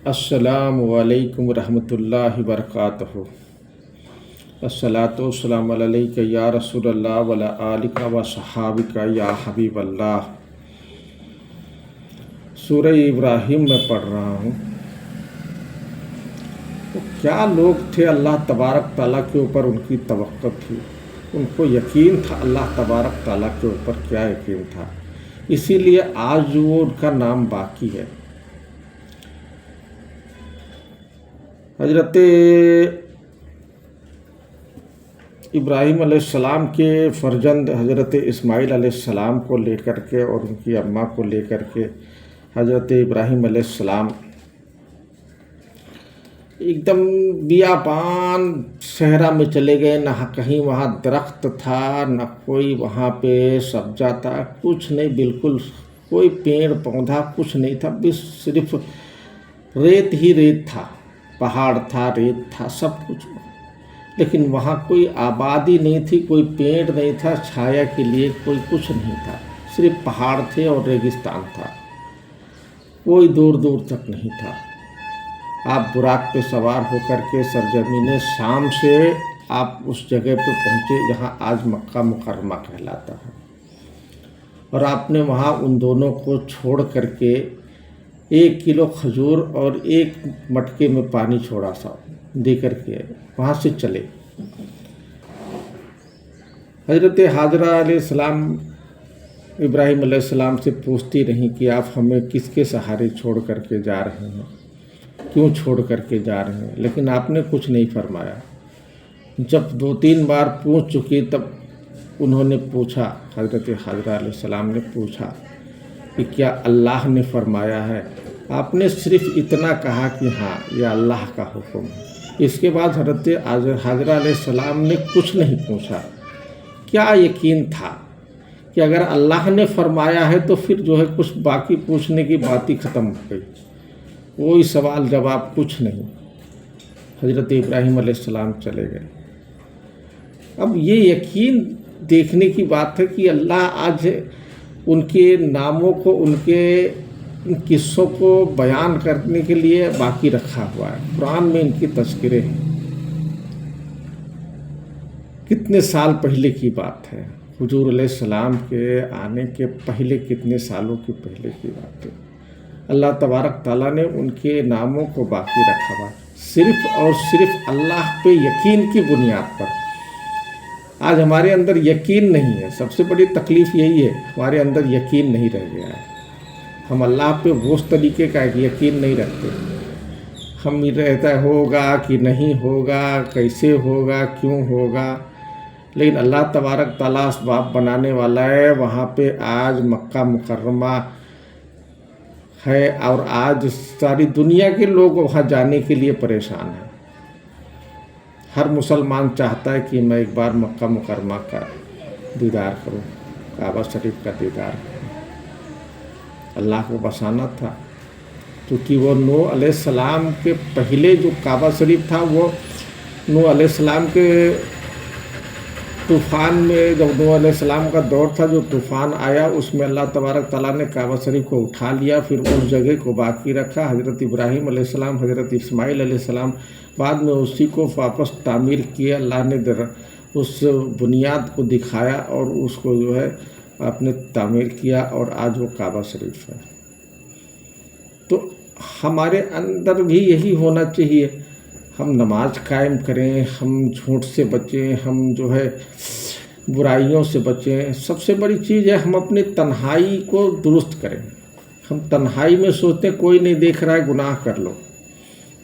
السلام علیکم ورحمۃ اللہ وبرکاتہ۔ الصلاۃ والسلام علیک یا رسول اللہ وعلی آلک و صحابک یا حبیب اللہ۔ سورہ ابراہیم میں پڑھ رہا ہوں۔ تو کیا لوگ تھے، اللہ تبارک تعالیٰ کے اوپر ان کی توقع تھی، ان کو یقین تھا اللہ تبارک تعالیٰ کے اوپر، کیا یقین تھا، اسی لیے آج وہ ان کا نام باقی ہے۔ حضرت ابراہیم علیہ السلام کے فرزند حضرت اسماعیل علیہ السلام کو لے کر کے اور ان کی اماں کو لے کر کے حضرت ابراہیم علیہ السلام ایک دم بیابان صحرا میں چلے گئے۔ نہ کہیں وہاں درخت تھا، نہ کوئی وہاں پہ سبزہ تھا، کچھ نہیں، بالکل کوئی پیڑ پودا کچھ نہیں تھا، بس صرف ریت ہی ریت تھا، پہاڑ تھا، ریت تھا، سب کچھ، لیکن وہاں کوئی آبادی نہیں تھی، کوئی پیڑ نہیں تھا، چھایا کے لیے کوئی کچھ نہیں تھا، صرف پہاڑ تھے اور ریگستان تھا، کوئی دور دور تک نہیں تھا۔ آپ براق پہ سوار ہو کر کے سرزمین شام سے آپ اس جگہ پہ پہنچے جہاں آج مکہ مکرمہ کہلاتا ہے، اور آپ نے وہاں ان دونوں کو چھوڑ کر کے 1 کلو کھجور اور 1 مٹکے میں پانی چھوڑا سا دے کر کے وہاں سے چلے۔ حضرت حاجرہ علیہ السلام ابراہیم علیہ السلام سے پوچھتی رہیں کہ آپ ہمیں کس کے سہارے چھوڑ کر کے جا رہے ہیں، کیوں چھوڑ کر کے جا رہے ہیں، لیکن آپ نے کچھ نہیں فرمایا۔ جب 2-3 بار پوچھ چکی تب انہوں نے پوچھا، حضرت حاجرہ علیہ السلام نے پوچھا کہ کیا اللہ نے فرمایا ہے؟ آپ نے صرف اتنا کہا کہ ہاں یہ اللہ کا حکم ہے۔ اس کے بعد حضرت حاجرہ علیہ السلام نے کچھ نہیں پوچھا۔ کیا یقین تھا کہ اگر اللہ نے فرمایا ہے تو پھر جو ہے کچھ باقی پوچھنے کی بات ہی ختم ہو گئی، کوئی سوال جواب کچھ نہیں۔ حضرت ابراہیم علیہ السلام چلے گئے۔ اب یہ یقین دیکھنے کی بات ہے کہ اللہ آج ان کے ناموں کو، ان کے قصوں کو بیان کرنے کے لیے باقی رکھا ہوا ہے۔ قرآن میں ان کی تذکرے ہیں۔ کتنے سال پہلے کی بات ہے، حضور علیہ السلام کے آنے کے پہلے، کتنے سالوں کے پہلے کی بات ہے۔ اللہ تبارک تعالیٰ نے ان کے ناموں کو باقی رکھا ہوا ہے، صرف اور صرف اللہ پہ یقین کی بنیاد پر۔ آج ہمارے اندر یقین نہیں ہے، سب سے بڑی تکلیف یہی ہے، ہمارے اندر یقین نہیں رہ گیا ہے۔ ہم اللہ پہ وہ طریقے کا یقین نہیں رکھتے۔ ہم رہتا ہوگا کہ نہیں ہوگا، کیسے ہوگا، کیوں ہوگا، لیکن اللہ تبارک تعالیٰ اسباب بنانے والا ہے۔ وہاں پہ آج مکہ مکرمہ ہے، اور آج ساری دنیا کے لوگ وہاں جانے کے لیے پریشان ہیں۔ ہر مسلمان چاہتا ہے کہ میں ایک بار مکہ مکرمہ کا دیدار کروں، کعبہ شریف کا دیدار کروں۔ اللہ کو بسانا تھا، کیونکہ وہ نوح علیہ السلام کے پہلے جو کعبہ شریف تھا، وہ نوح علیہ السلام کے طوفان میں، جب نوح علیہ السلام کا دور تھا، جو طوفان آیا اس میں اللہ تبارک تعالیٰ نے کعبہ شریف کو اٹھا لیا، پھر اس جگہ کو باقی رکھا۔ حضرت ابراہیم علیہ السلام، حضرت اسماعیل علیہ السلام بعد میں اسی کو واپس تعمیر کیا۔ اللہ نے اس بنیاد کو دکھایا اور اس کو جو ہے آپ نے تعمیر کیا، اور آج وہ کعبہ شریف ہے۔ تو ہمارے اندر بھی یہی ہونا چاہیے، ہم نماز قائم کریں، ہم جھوٹ سے بچیں، ہم جو ہے برائیوں سے بچیں۔ سب سے بڑی چیز ہے ہم اپنی تنہائی کو درست کریں۔ ہم تنہائی میں سوچتے ہیں کوئی نہیں دیکھ رہا ہے، گناہ کر لو،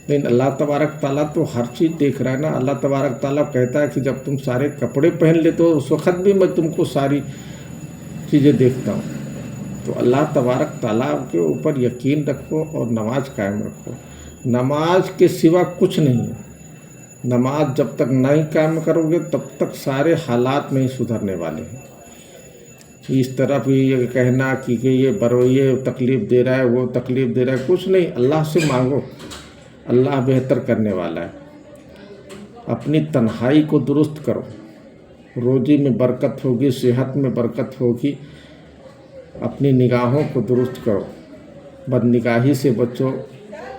لیکن اللہ تبارک تعالیٰ تو ہر چیز دیکھ رہا ہے نا۔ اللہ تبارک تعالیٰ کہتا ہے کہ جب تم سارے کپڑے پہن لیتے ہو اس وقت بھی میں تم کو ساری چیزیں دیکھتا ہوں۔ تو اللہ تبارک تعالیٰ کے اوپر یقین رکھو اور نماز قائم رکھو۔ نماز کے سوا کچھ نہیں ہے۔ نماز جب تک نہیں قائم کرو گے تب تک سارے حالات نہیں سدھرنے والے ہیں۔ اس طرف یہ کہنا کہ یہ تکلیف دے رہا ہے، وہ تکلیف دے رہا ہے، کچھ نہیں، اللہ سے مانگو، اللہ بہتر کرنے والا ہے۔ اپنی تنہائی کو درست کرو، روزی میں برکت ہوگی، صحت میں برکت ہوگی۔ اپنی نگاہوں کو درست کرو، بد نگاہی سے بچو،